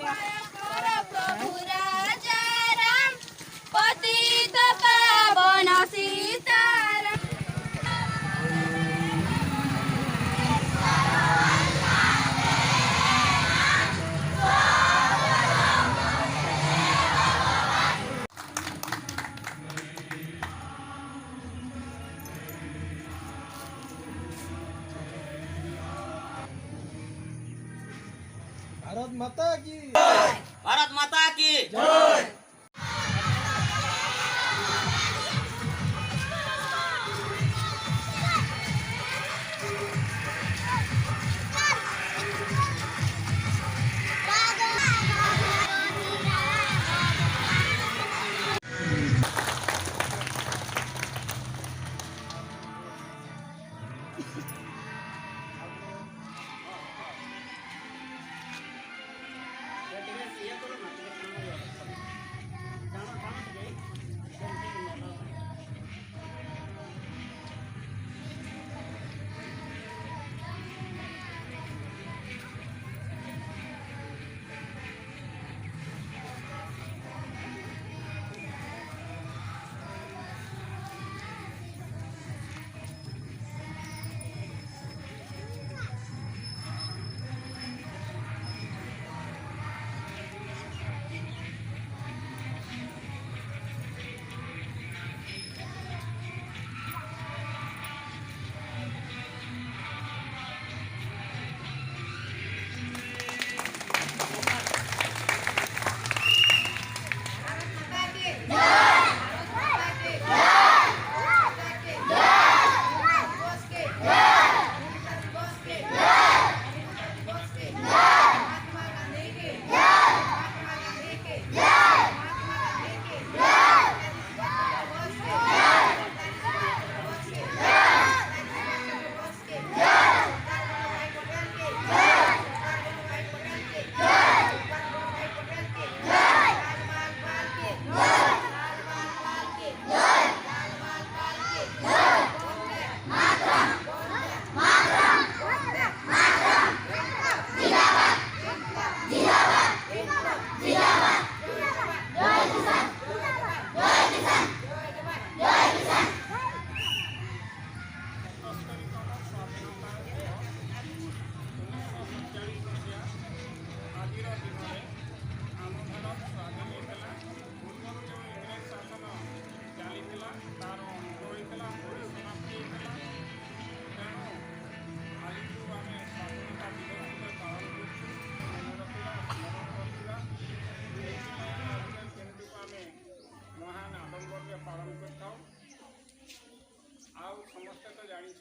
प्रभु राजा राम पतित पावन सीताराम। भारत माता की भारत माता की जय।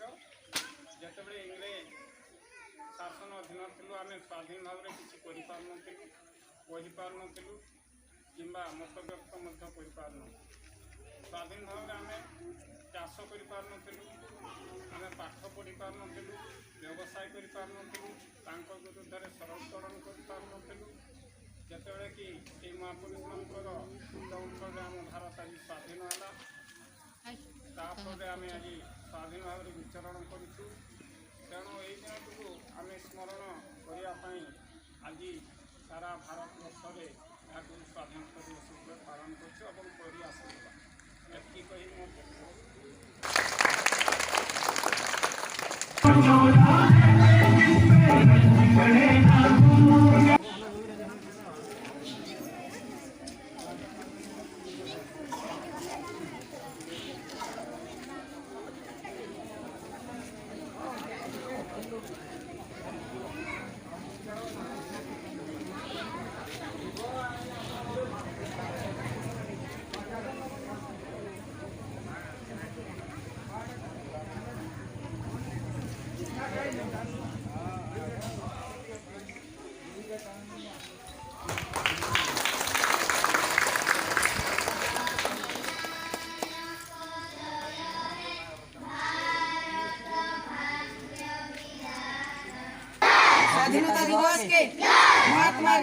जिते इंग्रेज शासन अधीन थी आम स्वाधीन भाव में किसी कर कि मत व्यक्त कर स्वाधीन भाव में आम चाष कर आम पाठ पढ़ी पार नु व्यवसाय कर विरुद्ध सरलीकरण कर जिते कि महापुरुष मान आम भारत आज स्वाधीन है तापर आम आज स्वाधीन भाव में विचरण करूँ तेणु यही दिनटू आम स्मरण करने आज सारा भारत वर्ष में स्वाधीनता दिवस पालन कर एति कही स्वाधीनता दिवस के महात्मा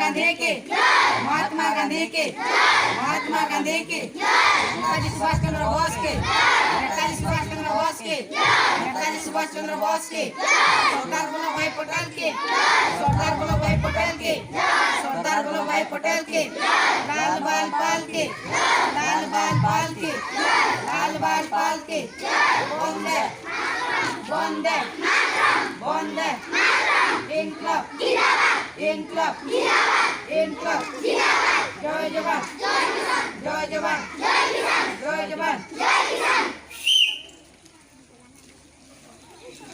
गांधी के नेताजी सुभाष चंद्र बोस के नेताजी सुभाष चंद्र बोस के सरदार वल्लभ भाई पटेल के सरदार भाई पटेल के लाल बाल पाल के लाल बाल पाल के लाल बाल पाल के वंदे वंदे वंदे इनकलाब इनकलाब इनकलाब जय जवान जय जवान जय जवान